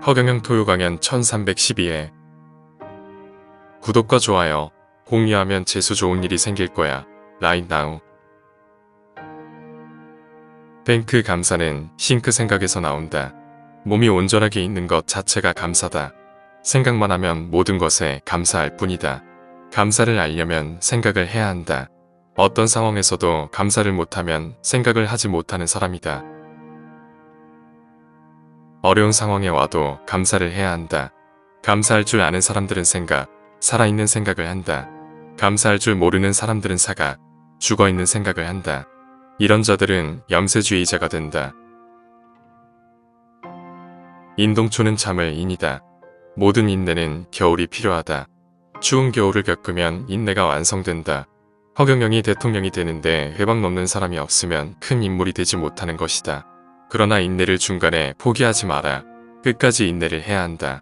허경영 토요 강연 1312회. 구독과 좋아요, 공유하면 재수 좋은 일이 생길 거야. 라인 나우. 뱅크 감사는 싱크 생각에서 나온다. 몸이 온전하게 있는 것 자체가 감사다. 생각만 하면 모든 것에 감사할 뿐이다. 감사를 알려면 생각을 해야 한다. 어떤 상황에서도 감사를 못하면 생각을 하지 못하는 사람이다. 어려운 상황에 와도 감사를 해야 한다. 감사할 줄 아는 사람들은 생각, 살아있는 생각을 한다. 감사할 줄 모르는 사람들은 사각, 죽어있는 생각을 한다. 이런 자들은 염세주의자가 된다. 인동초는 참을 인이다. 모든 인내는 겨울이 필요하다. 추운 겨울을 겪으면 인내가 완성된다. 허경영이 대통령이 되는데 회방 넘는 사람이 없으면 큰 인물이 되지 못하는 것이다. 그러나 인내를 중간에 포기하지 마라. 끝까지 인내를 해야 한다.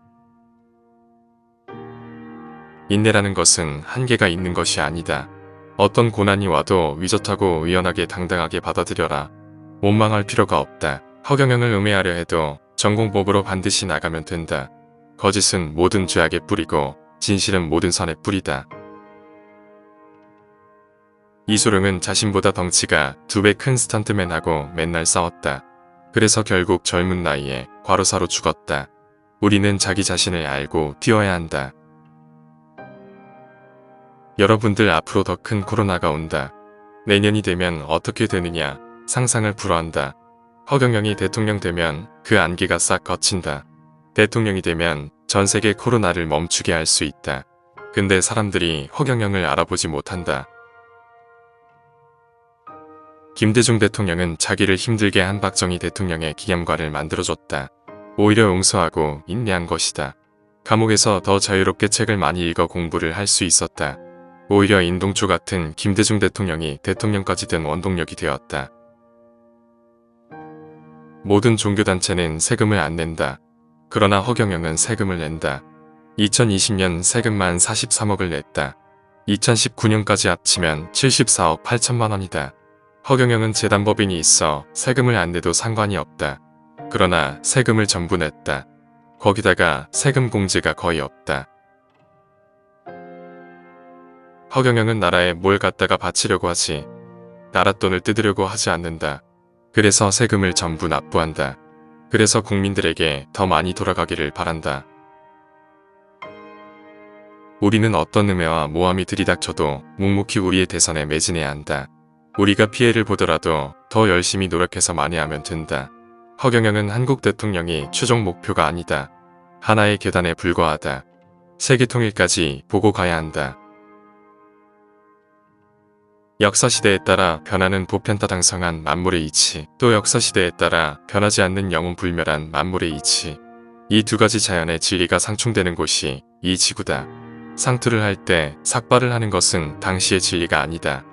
인내라는 것은 한계가 있는 것이 아니다. 어떤 고난이 와도 위젓하고 의연하게 당당하게 받아들여라. 원망할 필요가 없다. 허경영을 음해하려 해도 전공법으로 반드시 나가면 된다. 거짓은 모든 죄악의 뿌리고 진실은 모든 선의 뿌리다. 이소룡은 자신보다 덩치가 2배 큰 스턴트맨하고 맨날 싸웠다. 그래서 결국 젊은 나이에 과로사로 죽었다. 우리는 자기 자신을 알고 뛰어야 한다. 여러분들 앞으로 더 큰 코로나가 온다. 내년이 되면 어떻게 되느냐 상상을 불허한다. 허경영이 대통령 되면 그 안개가 싹 걷힌다. 대통령이 되면 전 세계 코로나를 멈추게 할 수 있다. 근데 사람들이 허경영을 알아보지 못한다. 김대중 대통령은 자기를 힘들게 한 박정희 대통령의 기념관을 만들어줬다. 오히려 용서하고 인내한 것이다. 감옥에서 더 자유롭게 책을 많이 읽어 공부를 할 수 있었다. 오히려 인동초 같은 김대중 대통령이 대통령까지 된 원동력이 되었다. 모든 종교단체는 세금을 안 낸다. 그러나 허경영은 세금을 낸다. 2020년 세금만 43억을 냈다. 2019년까지 합치면 74억 8천만 원이다. 허경영은 재단법인이 있어 세금을 안 내도 상관이 없다. 그러나 세금을 전부 냈다. 거기다가 세금 공제가 거의 없다. 허경영은 나라에 뭘 갖다가 바치려고 하지 나라 돈을 뜯으려고 하지 않는다. 그래서 세금을 전부 납부한다. 그래서 국민들에게 더 많이 돌아가기를 바란다. 우리는 어떤 음해와 모함이 들이닥쳐도 묵묵히 우리의 대선에 매진해야 한다. 우리가 피해를 보더라도 더 열심히 노력해서 만회하면 된다. 허경영은 한국 대통령이 최종 목표가 아니다. 하나의 계단에 불과하다. 세계 통일까지 보고 가야 한다. 역사시대에 따라 변하는 보편다당성한 만물의 이치, 또 역사시대에 따라 변하지 않는 영원불멸한 만물의 이치. 이 두 가지 자연의 진리가 상충되는 곳이 이 지구다. 상투를 할 때 삭발을 하는 것은 당시의 진리가 아니다.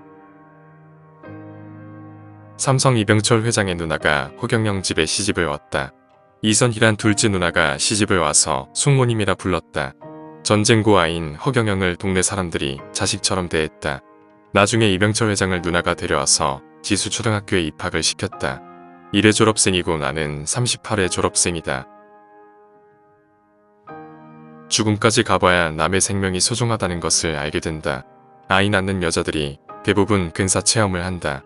삼성 이병철 회장의 누나가 허경영 집에 시집을 왔다. 이선희란 둘째 누나가 시집을 와서 숙모님이라 불렀다. 전쟁고 아인 허경영을 동네 사람들이 자식처럼 대했다. 나중에 이병철 회장을 누나가 데려와서 지수초등학교에 입학을 시켰다. 1회 졸업생이고 나는 38회 졸업생이다. 죽음까지 가봐야 남의 생명이 소중하다는 것을 알게 된다. 아이 낳는 여자들이 대부분 근사 체험을 한다.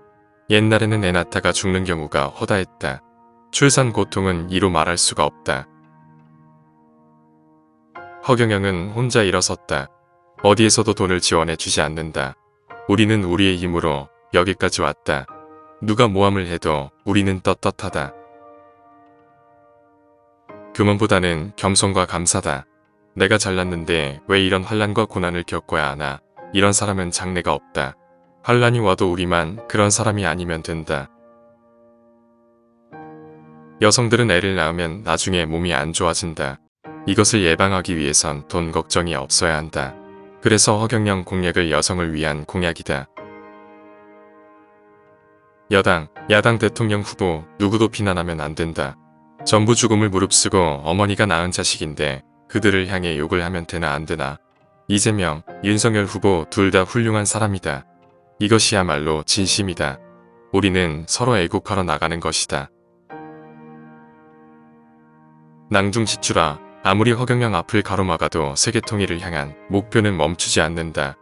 옛날에는 애 낳다가 죽는 경우가 허다했다. 출산 고통은 이루 말할 수가 없다. 허경영은 혼자 일어섰다. 어디에서도 돈을 지원해 주지 않는다. 우리는 우리의 힘으로 여기까지 왔다. 누가 모함을 해도 우리는 떳떳하다. 교만보다는 겸손과 감사다. 내가 잘났는데 왜 이런 환난과 고난을 겪어야 하나. 이런 사람은 장래가 없다. 환난이 와도 우리만 그런 사람이 아니면 된다. 여성들은 애를 낳으면 나중에 몸이 안 좋아진다. 이것을 예방하기 위해선 돈 걱정이 없어야 한다. 그래서 허경영 공약을 여성을 위한 공약이다. 여당, 야당 대통령 후보 누구도 비난하면 안 된다. 전부 죽음을 무릅쓰고 어머니가 낳은 자식인데 그들을 향해 욕을 하면 되나 안 되나. 이재명, 윤석열 후보 둘 다 훌륭한 사람이다. 이것이야말로 진심이다. 우리는 서로 애국하러 나가는 것이다. 낭중지추라. 아무리 허경영 앞을 가로막아도 세계 통일을 향한 목표는 멈추지 않는다.